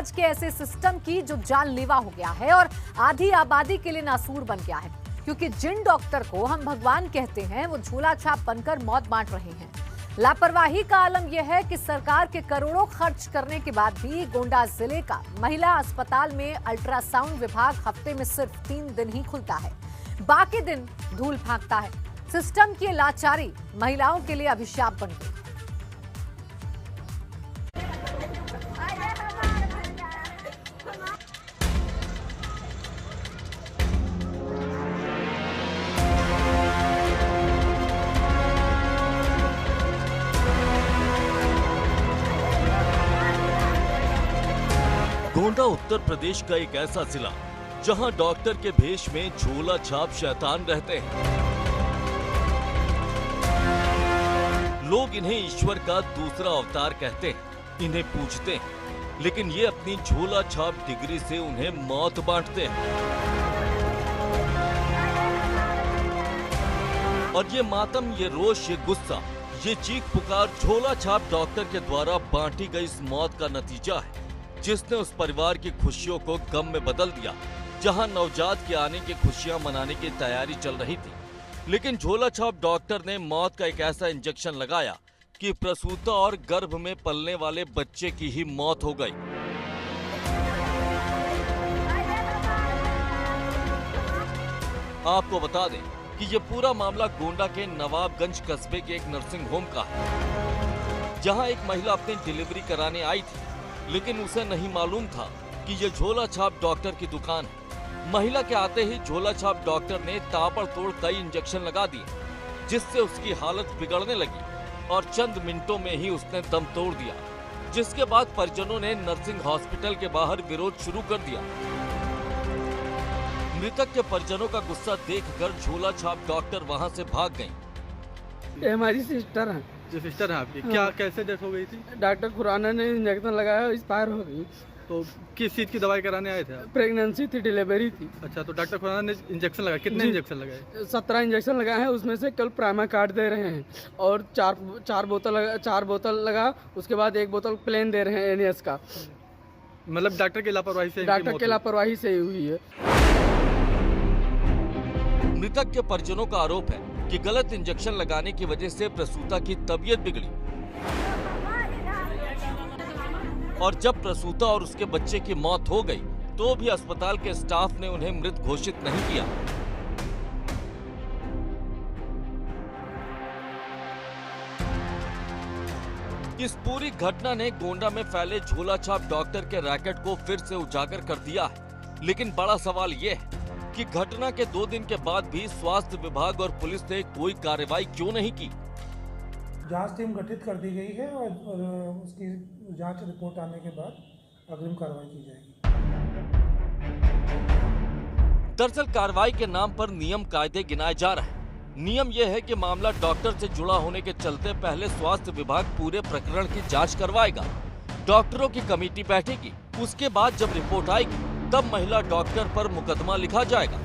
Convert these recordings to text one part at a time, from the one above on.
आज के ऐसे सिस्टम की जो जानलेवा हो गया है और आधी आबादी के लिए नासूर बन गया है, क्योंकि जिन डॉक्टर को हम भगवान कहते हैं वो झोला छाप बनकर मौत बांट रहे हैं। लापरवाही का आलम यह है कि सरकार के करोड़ों खर्च करने के बाद भी गोंडा जिले का महिला अस्पताल में अल्ट्रासाउंड विभाग हफ्ते में सिर्फ 3 दिन ही खुलता है, बाकी दिन धूल फेंकता है। सिस्टम की लाचारी महिलाओं के लिए अभिशाप बन गई। गोंडा उत्तर प्रदेश का एक ऐसा जिला जहां डॉक्टर के भेष में झोला छाप शैतान रहते हैं। लोग इन्हें ईश्वर का दूसरा अवतार कहते हैं, इन्हें पूजते हैं, लेकिन ये अपनी झोला छाप डिग्री से उन्हें मौत बांटते हैं। और ये मातम, ये रोष, ये गुस्सा, ये चीख पुकार झोला छाप डॉक्टर के द्वारा बांटी गई इस मौत का नतीजा है, जिसने उस परिवार की खुशियों को गम में बदल दिया, जहां नवजात के आने की खुशियां मनाने की तैयारी चल रही थी। लेकिन झोला छाप डॉक्टर ने मौत का एक ऐसा इंजेक्शन लगाया कि प्रसूता और गर्भ में पलने वाले बच्चे की ही मौत हो गई। आपको बता दें कि ये पूरा मामला गोंडा के नवाबगंज कस्बे के एक नर्सिंग होम का है, जहां एक महिला अपनी डिलीवरी कराने आई थी, लेकिन उसे नहीं मालूम था कि ये झोला छाप डॉक्टर की दुकान है। महिला के आते ही झोला छाप डॉक्टर ने ताबड़तोड़ कई इंजेक्शन लगा दिए, जिससे उसकी हालत बिगड़ने लगी और चंद मिनटों में ही उसने दम तोड़ दिया, जिसके बाद परिजनों ने नर्सिंग हॉस्पिटल के बाहर विरोध शुरू कर दिया। मृतक के परिजनों का गुस्सा देखकर झोला छाप डॉक्टर वहां से भाग गयी। ये हमारी सिस्टर है। जो सिस्टर है आपकी, हाँ। क्या कैसे डेथ हो गई थी? डॉक्टर खुराना ने इंजेक्शन लगाया, एक्सपायर हो गई। तो किस चीज की दवाई कराने आए थे आप? प्रेगनेंसी थी, डिलीवरी थी। अच्छा, तो डॉक्टर खुराना ने इंजेक्शन लगाया, कितने इंजेक्शन लगाए? 17 इंजेक्शन लगाए हैं, उसमें से कल प्राइमा कार्ड दे रहे हैं और चार बोतल लगा, उसके बाद 1 बोतल प्लेन दे रहे हैं NS का। मतलब डॉक्टर की लापरवाही से? डॉक्टर की लापरवाही से हुई है। मृतक के परिजनों का आरोप है कि गलत इंजेक्शन लगाने की वजह से प्रसूता की तबीयत बिगड़ी और जब प्रसूता और उसके बच्चे की मौत हो गई तो भी अस्पताल के स्टाफ ने उन्हें मृत घोषित नहीं किया। इस पूरी घटना ने गोंडा में फैले झोला छाप डॉक्टर के रैकेट को फिर से उजागर कर दिया है। लेकिन बड़ा सवाल ये है कि घटना के 2 दिन के बाद भी स्वास्थ्य विभाग और पुलिस ने कोई कार्रवाई क्यों नहीं की। जांच टीम गठित कर दी गई है और उसकी जांच रिपोर्ट आने के बाद अग्रिम कार्रवाई की जाएगी। दरअसल कार्रवाई के नाम पर नियम कायदे गिनाए जा रहे हैं। नियम यह है कि मामला डॉक्टर से जुड़ा होने के चलते पहले स्वास्थ्य विभाग पूरे प्रकरण की जांच करवाएगा, डॉक्टरों की कमेटी बैठेगी, उसके बाद जब रिपोर्ट आएगी तब महिला डॉक्टर पर मुकदमा लिखा जाएगा।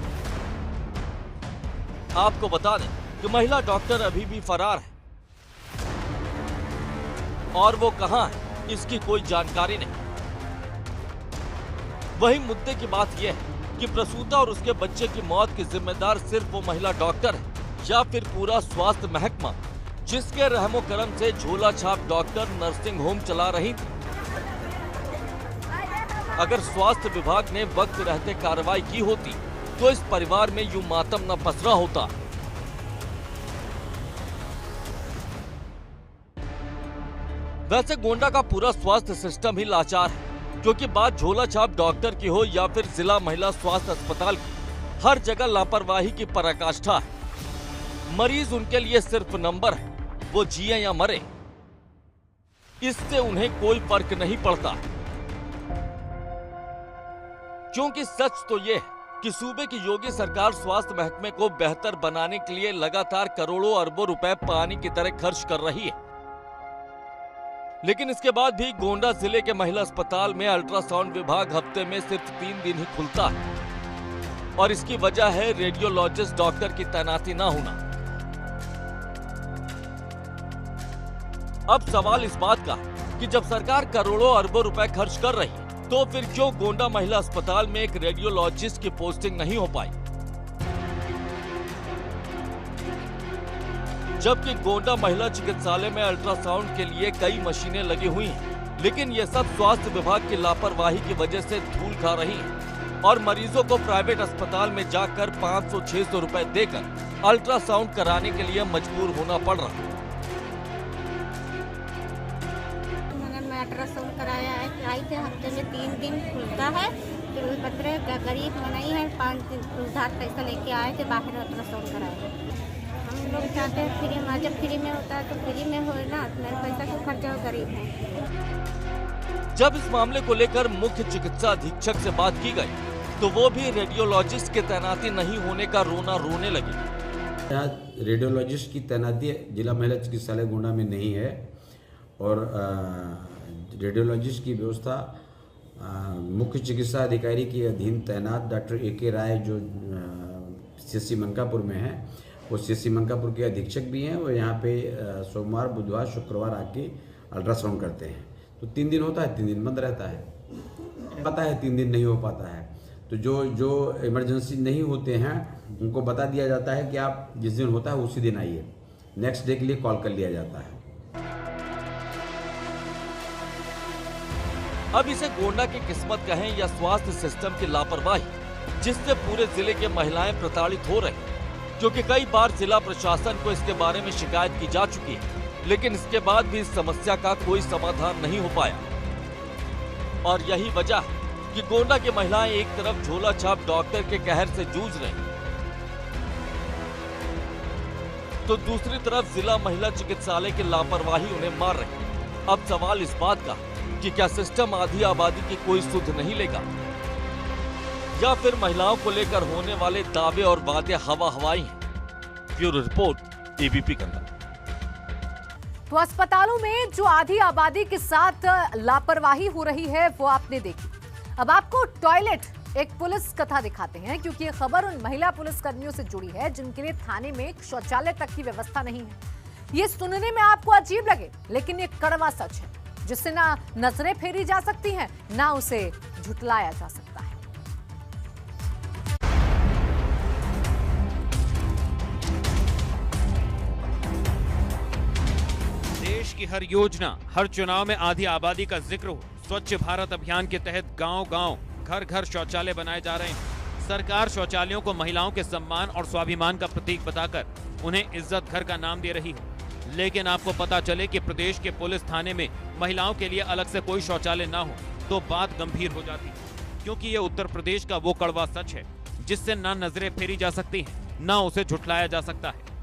आपको बता दें कि महिला डॉक्टर अभी भी फरार है और वो कहां है इसकी कोई जानकारी नहीं। वही मुद्दे की बात यह है कि प्रसूता और उसके बच्चे की मौत की जिम्मेदार सिर्फ वो महिला डॉक्टर है या फिर पूरा स्वास्थ्य महकमा, जिसके रहमो करम से झोला छाप डॉक्टर नर्सिंग होम चला रही थी। अगर स्वास्थ्य विभाग ने वक्त रहते कार्रवाई की होती तो इस परिवार में यूं मातम न पसरा होता। वैसे गोंडा का पूरा स्वास्थ्य सिस्टम ही लाचार है, क्योंकि बात झोला छाप डॉक्टर की हो या फिर जिला महिला स्वास्थ्य अस्पताल की, हर जगह लापरवाही की पराकाष्ठा है। मरीज उनके लिए सिर्फ नंबर है, वो जिए या मरे, इससे उन्हें कोई फर्क नहीं पड़ता। क्योंकि सच तो ये है कि सूबे की योगी सरकार स्वास्थ्य महकमे को बेहतर बनाने के लिए लगातार करोड़ों अरबों रुपए पानी की तरह खर्च कर रही है। लेकिन इसके बाद भी गोंडा जिले के महिला अस्पताल में अल्ट्रासाउंड विभाग हफ्ते में सिर्फ 3 दिन ही खुलता है और इसकी वजह है रेडियोलॉजिस्ट डॉक्टर की तैनाती न होना। अब सवाल इस बात का कि जब सरकार करोड़ों अरबों रुपए खर्च कर रही है तो फिर क्यों गोंडा महिला अस्पताल में एक रेडियोलॉजिस्ट की पोस्टिंग नहीं हो पाई? जबकि गोंडा महिला चिकित्सालय में अल्ट्रासाउंड के लिए कई मशीनें लगी हुई हैं, लेकिन ये सब स्वास्थ्य विभाग की लापरवाही की वजह से धूल खा रही हैं और मरीजों को प्राइवेट अस्पताल में जाकर 500-600 रुपए देकर अल्ट्रासाउंड कराने के लिए मजबूर होना पड़ रहा है। मैं अल्ट्रासाउंड कराया है, आई थे हफ्ते में 3 दिन खुलता है, फिर बतरे गरीब मनाई है 5 दिन उधार पैसा लेके आए थे, बाहर अल्ट्रासाउंड कराया। हम लोग चाहते हैं फ्री में, जब फ्री में होता है तो फ्री में हो ना, मेरे पैसा क्यों खर्चा हो, गरीब है। जब इस मामले को लेकर मुख्य चिकित्सा अधीक्षक से बात की गई तो वो भी रेडियोलॉजिस्ट की तैनाती नहीं होने का रोना रोने लगे। यहाँ रेडियोलॉजिस्ट की तैनाती जिला महिला चिकित्सालय गोंडा में नहीं है और रेडियोलॉजिस्ट की व्यवस्था मुख्य चिकित्सा अधिकारी के अधीन तैनात डॉक्टर ए.के. राय जो सीएससी मनकापुर में है, वो सीएससी मनकापुर के अधीक्षक भी हैं और यहाँ पे सोमवार, बुधवार, शुक्रवार आके अल्ट्रासाउंड करते हैं। तो 3 दिन होता है, 3 दिन बंद रहता है। पता है 3 दिन नहीं हो पाता है, तो जो इमरजेंसी नहीं होते हैं उनको बता दिया जाता है कि आप जिस दिन होता है उसी दिन आइए, नेक्स्ट डे के लिए कॉल कर लिया जाता है। अब इसे गोंडा की किस्मत कहें या स्वास्थ्य सिस्टम की लापरवाही, जिससे पूरे जिले के महिलाएं प्रताड़ित हो रही, क्योंकि कई बार जिला प्रशासन को इसके बारे में शिकायत की जा चुकी है, लेकिन इसके बाद भी इस समस्या का कोई समाधान नहीं हो पाया। और यही वजह है कि गोंडा की महिलाएं एक तरफ झोला छाप डॉक्टर के कहर से जूझ रही, तो दूसरी तरफ जिला महिला चिकित्सालय की लापरवाही उन्हें मार रही। अब सवाल इस बात का कि क्या सिस्टम आधी आबादी की कोई सुध नहीं लेगा, या फिर महिलाओं को लेकर होने वाले दावे और वादे हवा हवाई हैं। Bureau report, ABP Ganga. तो अस्पतालों में जो आधी आबादी के साथ लापरवाही हो रही है वो आपने देखी। अब आपको टॉयलेट एक पुलिस कथा दिखाते हैं, क्योंकि ये खबर उन महिला पुलिस कर्मियों से जुड़ी है जिनके लिए थाने में शौचालय तक की व्यवस्था नहीं है। ये सुनने में आपको अजीब लगे, लेकिन ये कड़वा सच है, जिससे ना नजरें फेरी जा सकती हैं, ना उसे झुटलाया जा सकता है। देश की हर योजना, हर चुनाव में आधी आबादी का जिक्र हो। स्वच्छ भारत अभियान के तहत गांव-गांव, घर-घर शौचालय बनाए जा रहे हैं। सरकार शौचालयों को महिलाओं के सम्मान और स्वाभिमान का प्रतीक बताकर उन्हें इज्जत घर का नाम दे रही है। लेकिन आपको पता चले कि प्रदेश के पुलिस थाने में महिलाओं के लिए अलग से कोई शौचालय ना हो तो बात गंभीर हो जाती है, क्योंकि ये उत्तर प्रदेश का वो कड़वा सच है जिससे ना नजरें फेरी जा सकती हैं, ना उसे झुठलाया जा सकता है।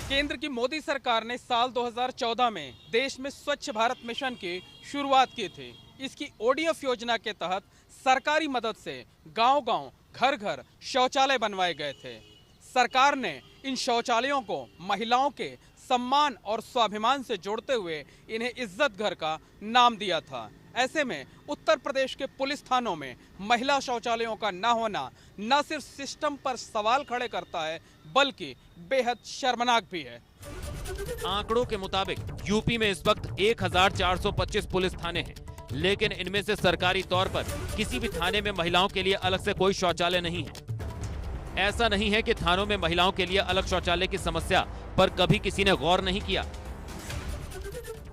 केंद्र की मोदी सरकार ने साल 2014 में देश में स्वच्छ भारत मिशन की शुरुआत की थी। इसकी ओडीएफ योजना के तहत सरकारी मदद से गांव-गांव, घर-घर शौचालय बनवाए गए थे। सरकार ने इन शौचालयों को महिलाओं के सम्मान और स्वाभिमान से जोड़ते हुए इन्हें इज्जत घर का नाम दिया था। ऐसे में उत्तर प्रदेश के पुलिस थानों में महिला शौचालयों का न होना न सिर्फ सिस्टम पर सवाल खड़े करता है, बल्कि बेहद शर्मनाक भी है। आंकड़ों के मुताबिक यूपी में इस वक्त 1425 पुलिस थाने हैं, लेकिन इनमें से सरकारी तौर पर किसी भी थाने में महिलाओं के लिए अलग से कोई शौचालय नहीं है। ऐसा नहीं है कि थानों में महिलाओं के लिए अलग शौचालय की समस्या पर कभी किसी ने गौर नहीं किया।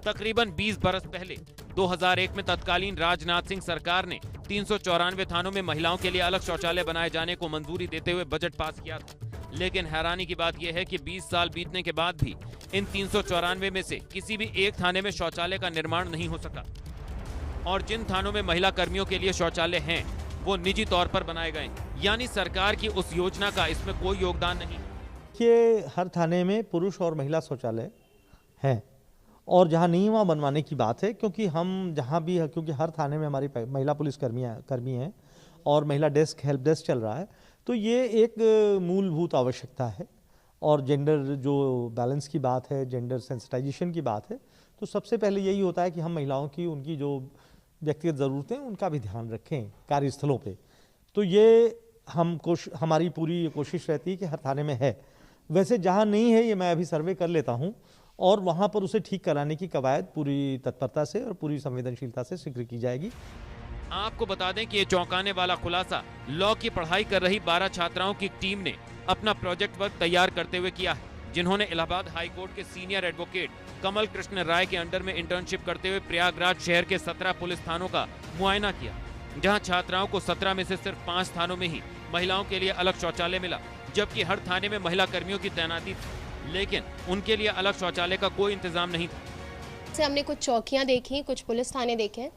तकरीबन 20 बरस पहले 2001 में तत्कालीन राजनाथ सिंह सरकार ने 394 थानों में महिलाओं के लिए अलग शौचालय बनाए जाने को मंजूरी देते हुए बजट पास किया था। लेकिन हैरानी की बात यह है कि 20 साल बीतने के बाद भी इन 394 में से किसी भी एक थाने में शौचालय का निर्माण नहीं हो सका, और जिन थानों में महिला कर्मियों के लिए शौचालय हैं, वो निजी तौर पर बनाए गए, यानी सरकार की उस योजना का इसमें कोई योगदान नहीं। कि हर थाने में पुरुष और महिला शौचालय हैं, और जहाँ नहीं वहाँ बनवाने की बात है, क्योंकि हम जहाँ भी, क्योंकि हर थाने में हमारी महिला पुलिस कर्मी हैं और महिला डेस्क, हेल्प डेस्क चल रहा है, तो ये एक मूलभूत आवश्यकता है। और जेंडर जो बैलेंस की बात है, जेंडर सेंसिटाइजेशन की बात है, तो सबसे पहले यही होता है कि हम महिलाओं की, उनकी जो व्यक्तिगत ज़रूरतें, उनका भी ध्यान रखें कार्यस्थलों पे। तो ये हमारी पूरी कोशिश रहती है कि हर थाने में है। वैसे जहाँ नहीं है, ये मैं अभी सर्वे कर लेता हूँ, और वहाँ पर उसे ठीक कराने की कवायद पूरी तत्परता से और पूरी संवेदनशीलता से शीघ्र की जाएगी। आपको बता दें कि ये चौंकाने वाला खुलासा लॉ की पढ़ाई कर रही 12 छात्राओं की टीम ने अपना प्रोजेक्ट वर्क तैयार करते हुए किया है, जिन्होंने इलाहाबाद हाई कोर्ट के सीनियर एडवोकेट कमल कृष्ण राय के अंडर में इंटर्नशिप करते हुए प्रयागराज शहर के 17 पुलिस थानों का मुआयना किया, जहां छात्राओं को 17 में से सिर्फ 5 थानों में ही महिलाओं के लिए अलग शौचालय मिला, जबकि हर थाने में महिला कर्मियों की तैनाती थी, लेकिन उनके लिए अलग शौचालय का कोई इंतजाम नहीं था। से हमने कुछ चौकियां देखी, कुछ पुलिस थाने देखे,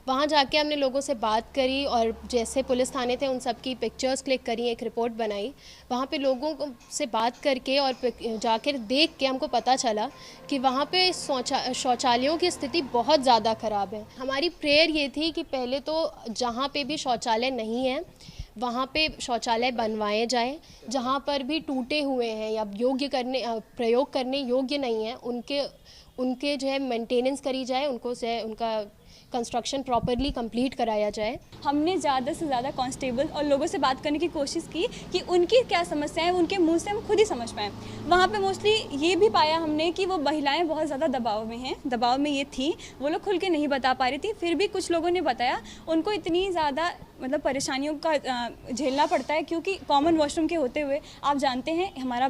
वहाँ जाके हमने लोगों से बात करी और जैसे पुलिस थाने थे उन सब की पिक्चर्स क्लिक करी, एक रिपोर्ट बनाई। वहाँ पे लोगों से बात करके और जाकर देख के हमको पता चला कि वहाँ पे शौचालयों की स्थिति बहुत ज़्यादा ख़राब है। हमारी प्रेयर ये थी कि पहले तो जहाँ पे भी शौचालय नहीं है वहाँ पे शौचालय बनवाए जाएं, जहाँ पर भी टूटे हुए हैं या प्रयोग करने योग्य नहीं है उनके जो है मेंटेनेंस करी जाए, उनका कंस्ट्रक्शन प्रॉपरली कंप्लीट कराया जाए। हमने ज़्यादा से ज़्यादा कांस्टेबल और लोगों से बात करने की कोशिश की कि उनकी क्या समस्या है, उनके मुंह से हम खुद ही समझ पाएँ। वहाँ पे मोस्टली ये भी पाया हमने कि वो महिलाएं बहुत ज़्यादा दबाव में हैं, दबाव में ये थी, वो लोग खुल के नहीं बता पा रही थी। फिर भी कुछ लोगों ने बताया उनको इतनी ज़्यादा परेशानियों का झेलना पड़ता है, क्योंकि कॉमन वॉशरूम के होते हुए आप जानते हैं हमारा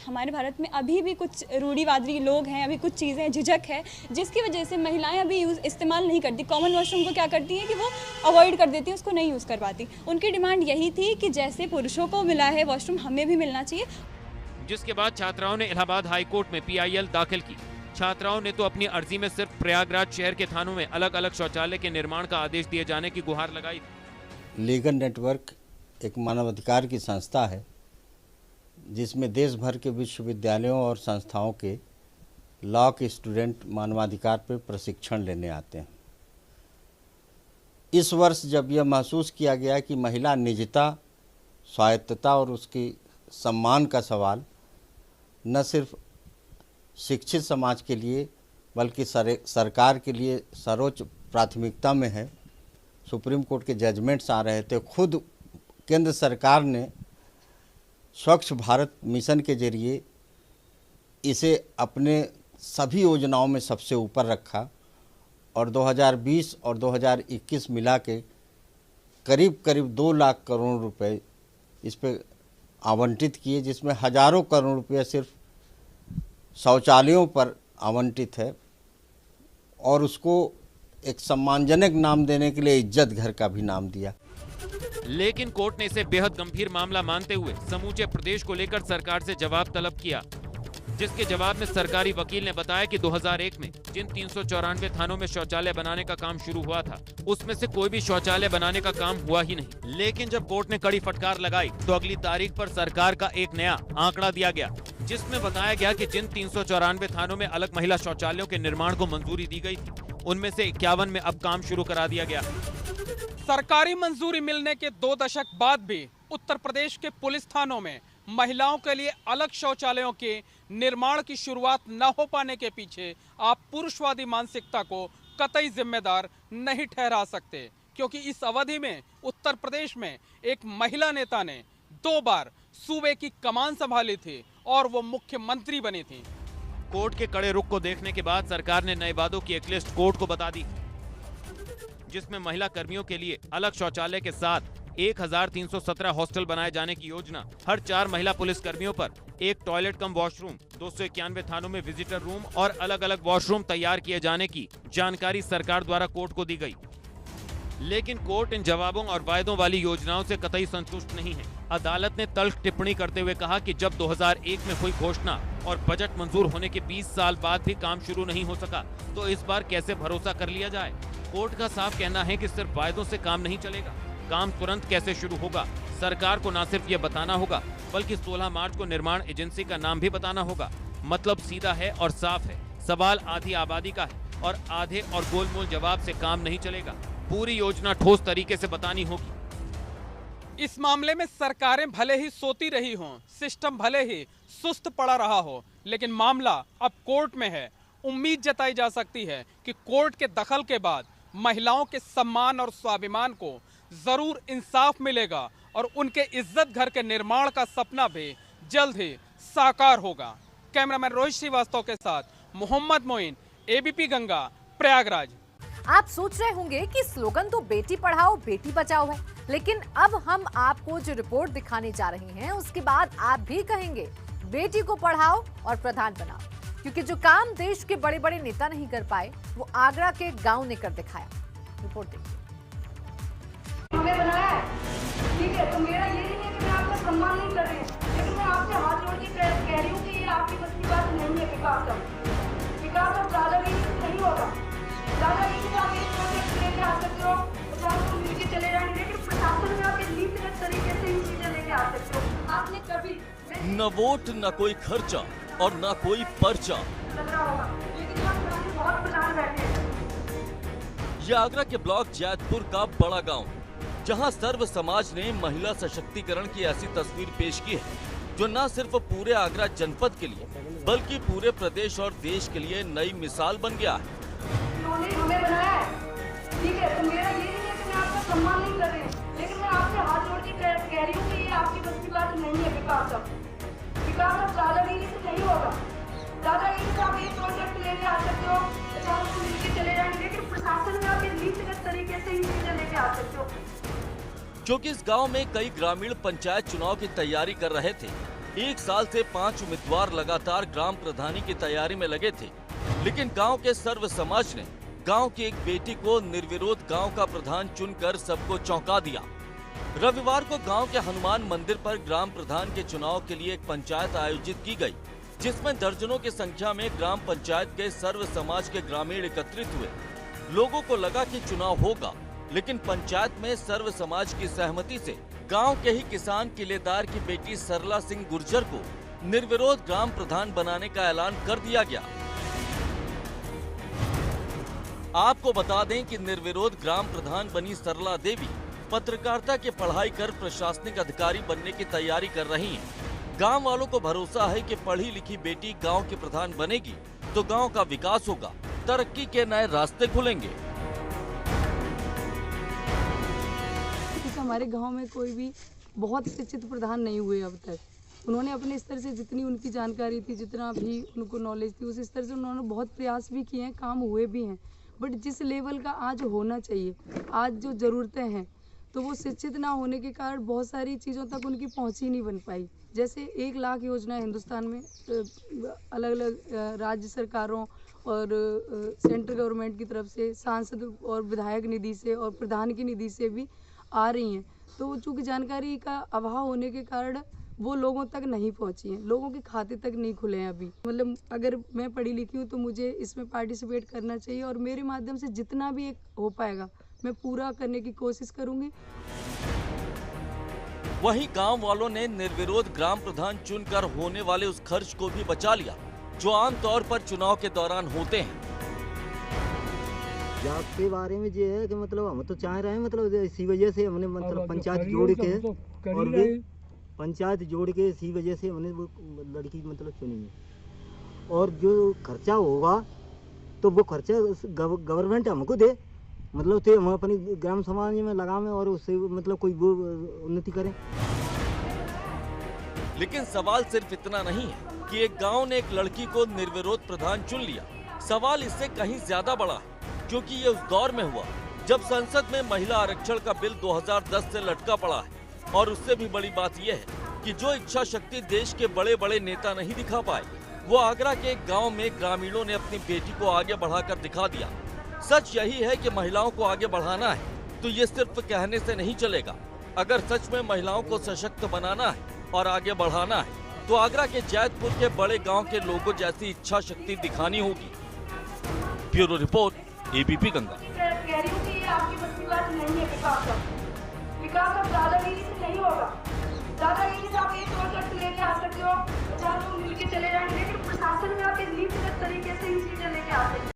हमारे भारत में अभी भी कुछ रूढ़िवादी लोग हैं, अभी कुछ चीज़ें झिझक है, जिसकी वजह से महिलाएं अभी इस्तेमाल नहीं करती। कॉमन वॉशरूम को क्या करती हैं कि वो अवॉइड कर देती हैं, उसको नहीं यूज़ कर पाती। उनकी डिमांड यही थी कि जैसे पुरुषों को मिला है वॉशरूम, हमें भी मिलना चाहिए। जिसके बाद छात्राओं ने इलाहाबाद हाई कोर्ट में PIL दाखिल की। छात्राओं ने तो अपनी अर्जी में सिर्फ प्रयागराज शहर के थानों में अलग अलग शौचालय के निर्माण का आदेश दिए जाने की गुहार लगाई। लीगल नेटवर्क एक मानवाधिकार की संस्था है जिसमें देश भर के विश्वविद्यालयों और संस्थाओं के लॉ के स्टूडेंट मानवाधिकार पर प्रशिक्षण लेने आते हैं। इस वर्ष जब यह महसूस किया गया कि महिला निजता, स्वायत्तता और उसकी सम्मान का सवाल न सिर्फ शिक्षित समाज के लिए बल्कि सरकार के लिए सर्वोच्च प्राथमिकता में है, सुप्रीम कोर्ट के जजमेंट्स आ रहे थे। खुद केंद्र सरकार ने स्वच्छ भारत मिशन के जरिए इसे अपने सभी योजनाओं में सबसे ऊपर रखा और 2020 और 2021 मिला के करीब 2 लाख करोड़ रुपए इस पे आवंटित किए, जिसमें हजारों करोड़ रुपये सिर्फ शौचालयों पर आवंटित है और उसको एक सम्मानजनक नाम देने के लिए इज्जत घर का भी नाम दिया। लेकिन कोर्ट ने इसे बेहद गंभीर मामला मानते हुए समूचे प्रदेश को लेकर सरकार से जवाब तलब किया, जिसके जवाब में सरकारी वकील ने बताया कि 2001 में जिन 394 थानों में शौचालय बनाने का काम शुरू हुआ था उसमें से कोई भी शौचालय बनाने का काम हुआ ही नहीं। लेकिन जब कोर्ट ने कड़ी फटकार लगाई तो अगली तारीख पर सरकार का एक नया आंकड़ा दिया गया, जिसमें बताया गया कि जिन 394 थानों में अलग महिला शौचालयों के निर्माण को मंजूरी दी गई थी उनमें से 51 में अब काम शुरू करा दिया गया। सरकारी मंजूरी मिलने के 2 दशक बाद भी उत्तर प्रदेश के पुलिस थानों में महिलाओं के लिए अलग शौचालयों के निर्माण की शुरुआत न हो पाने के पीछे आप पुरुषवादी मानसिकता को कतई जिम्मेदार नहीं ठहरा सकते, क्योंकि इस अवधि में उत्तर प्रदेश में एक महिला नेता ने 2 बार सूबे की कमान संभाली थी और वो मुख्यमंत्री बनी थी। कोर्ट के कड़े रुख को देखने के बाद सरकार ने नए वादों की एक लिस्ट कोर्ट को बता दी, जिसमें महिला कर्मियों के लिए अलग शौचालय के साथ 1317 हॉस्टल बनाए जाने की योजना, हर 4 महिला पुलिस कर्मियों पर एक टॉयलेट कम वॉशरूम, 291 थानों में विजिटर रूम और अलग अलग वॉशरूम तैयार किए जाने की जानकारी सरकार द्वारा कोर्ट को दी गई। लेकिन कोर्ट इन जवाबों और वायदों वाली योजनाओं से कतई संतुष्ट नहीं है। अदालत ने तल्ख टिप्पणी करते हुए कहा कि जब 2001 में हुई घोषणा और बजट मंजूर होने के 20 साल बाद भी काम शुरू नहीं हो सका तो इस बार कैसे भरोसा कर लिया जाए। कोर्ट का साफ कहना है कि सिर्फ वायदों से काम नहीं चलेगा, काम तुरंत कैसे शुरू होगा सरकार को न सिर्फ ये बताना होगा बल्कि 16 मार्च को निर्माण एजेंसी का नाम भी बताना होगा। मतलब सीधा है और साफ है, सवाल आधी आबादी का है और आधे और गोलमोल जवाब से काम नहीं चलेगा। पूरी योजना ठोस तरीके से बतानी होगी। इस मामले में सरकारें भले ही सोती रही हों, सिस्टम भले ही सुस्त पड़ा रहा हो, लेकिन मामला अब कोर्ट में है। उम्मीद जताई जा सकती है कि कोर्ट के दखल के बाद महिलाओं के सम्मान और स्वाभिमान को जरूर इंसाफ मिलेगा और उनके इज्जत घर के निर्माण का सपना भी जल्द ही साकार होगा। कैमरामैन रोहित श्रीवास्तव के साथ मोहम्मद मोइन, ABP गंगा, प्रयागराज। आप सोच रहे होंगे कि स्लोगन तो बेटी पढ़ाओ बेटी बचाओ है, लेकिन अब हम आपको जो रिपोर्ट दिखाने जा रहे हैं उसके बाद आप भी कहेंगे बेटी को पढ़ाओ और प्रधान बनाओ, क्योंकि जो काम देश के बड़े बड़े नेता नहीं कर पाए वो आगरा के गांव ने कर दिखाया। रिपोर्ट देखिए। हमें बनाया है, ठीक है, तो मेरा ये नहीं है कि मैं आपका सम्मान नहीं कर रही हूँ, लेकिन मैं आपसे हाथ जोड़ के कह रही हूँ कि ये आपकी बस की बात नहीं है। विकास अब दादागिरी से नहीं होगा। दादागिरी से आप एक प्रोजेक्ट लेके आ सकते हो, तो मिलकर चले जाएंगे, लेकिन प्रशासन में आप एक नीतिगत तरीके से ही चीजें लेके आ सकते हो। आपने कभी न वोट, न कोई खर्चा और न कोई पर्चा। लग रहा होगा, लेकिन हम बहुत प्रधान बैठे हैं। यह आगरा के ब्लॉक जैतपुर का बड़ा गांव, जहां सर्व समाज ने महिला सशक्तिकरण की ऐसी तस्वीर पेश की है जो न सिर्फ पूरे आगरा जनपद के लिए बल्कि पूरे प्रदेश और देश के लिए नई मिसाल बन गया है। उन्होंने हमें बनाया है, ठीक है, तो मेरा ये नहीं है कि मैं आपका सम्मान नहीं कर रही हूँ, लेकिन मैं आपसे हाथ जोड़ के कह रही हूँ कि ये आपकी बस की बात नहीं है। विकास अब दादागिरी से नहीं होगा। दादागिरी से आप एक प्रोजेक्ट लेके आ सकते हो, तो मिलकर चले जाएंगे, लेकिन प्रशासन में आप एक नीतिगत तरीके से ही चीजें लेके आ सकते हो। क्योंकि इस गांव में कई ग्रामीण पंचायत चुनाव की तैयारी कर रहे थे। एक साल से 5 उम्मीदवार लगातार ग्राम प्रधानी की तैयारी में लगे थे, लेकिन गांव के सर्व समाज ने गांव की एक बेटी को निर्विरोध गांव का प्रधान चुनकर सबको चौंका दिया। रविवार को गांव के हनुमान मंदिर पर ग्राम प्रधान के चुनाव के लिए एक पंचायत आयोजित की गई, जिसमें दर्जनों की संख्या में ग्राम पंचायत के सर्व समाज के ग्रामीण एकत्रित हुए। लोगों को लगा कि चुनाव होगा, लेकिन पंचायत में सर्व समाज की सहमति से गांव के ही किसान किलेदार की बेटी सरला सिंह गुर्जर को निर्विरोध ग्राम प्रधान बनाने का ऐलान कर दिया गया। आपको बता दें कि निर्विरोध ग्राम प्रधान बनी सरला देवी पत्रकारिता की पढ़ाई कर प्रशासनिक अधिकारी बनने की तैयारी कर रही हैं। गांव वालों को भरोसा है कि पढ़ी लिखी बेटी गांव के प्रधान बनेगी तो गांव का विकास होगा, तरक्की के नए रास्ते खुलेंगे। हमारे गांव में कोई भी बहुत शिक्षित प्रधान नहीं हुए अब तक। उन्होंने अपने स्तर से जितनी उनकी जानकारी थी, जितना भी उनको नॉलेज थी, उस स्तर से उन्होंने बहुत प्रयास भी किए हैं, काम हुए भी हैं। बट जिस लेवल का आज होना चाहिए, आज जो ज़रूरतें हैं, तो वो शिक्षित ना होने के कारण बहुत सारी चीज़ों तक उनकी पहुँच ही नहीं बन पाई। जैसे 1 लाख योजना हिंदुस्तान में अलग अलग राज्य सरकारों और सेंट्रल गवर्नमेंट की तरफ से, सांसद और विधायक निधि से और प्रधान की निधि से भी आ रही हैं, तो चूँकि जानकारी का अभाव होने के कारण वो लोगों तक नहीं पहुंची हैं, लोगों के खाते तक नहीं खुले हैं अभी। मतलब अगर मैं पढ़ी लिखी हूँ तो मुझे इसमें पार्टिसिपेट करना चाहिए और मेरे माध्यम से जितना भी एक हो पाएगा मैं पूरा करने की कोशिश करूँगी। वहीं गांव वालों ने निर्विरोध ग्राम प्रधान चुनकर होने वाले उस खर्च को भी बचा लिया जो आमतौर पर चुनाव के दौरान होते हैं। जात के बारे में ये है कि मतलब हम तो चाह रहे हैं, मतलब इसी वजह से हमने मतलब पंचायत जोड़ के और भी पंचायत जोड़ के इसी वजह से हमने वो लड़की मतलब चुनी है। और जो खर्चा होगा तो वो खर्चा गवर्नमेंट हमको दे, मतलब तो हम अपनी ग्राम समाज में लगाएं और उससे मतलब कोई वो उन्नति करें। लेकिन सवाल सिर्फ इतना नहीं है कि एक गांव ने एक लड़की को निर्विरोध प्रधान चुन लिया। सवाल इससे कहीं ज्यादा बड़ा है, क्योंकि ये उस दौर में हुआ जब संसद में महिला आरक्षण का बिल 2010 से लटका पड़ा है। और उससे भी बड़ी बात यह है कि जो इच्छा शक्ति देश के बड़े बड़े नेता नहीं दिखा पाए, वो आगरा के एक गांव में ग्रामीणों ने अपनी बेटी को आगे बढ़ाकर दिखा दिया। सच यही है कि महिलाओं को आगे बढ़ाना है तो ये सिर्फ कहने से नहीं चलेगा। अगर सच में महिलाओं को सशक्त बनाना है और आगे बढ़ाना है तो आगरा के जैतपुर के बड़े गाँव के लोगों जैसी इच्छा शक्ति दिखानी होगी। Bureau report, ABP Ganga. कह रही हूँ कि ये आपकी बस की बात नहीं है। विकास अब दादागिरी से नहीं होगा। दादागिरी से आप एक प्रोजेक्ट लेके आ सकते हो, 4 लोग मिलकर चले जाएंगे, लेकिन प्रशासन में आप एक नीतिगत तरीके से ही चीजें लेके आ सकते हो।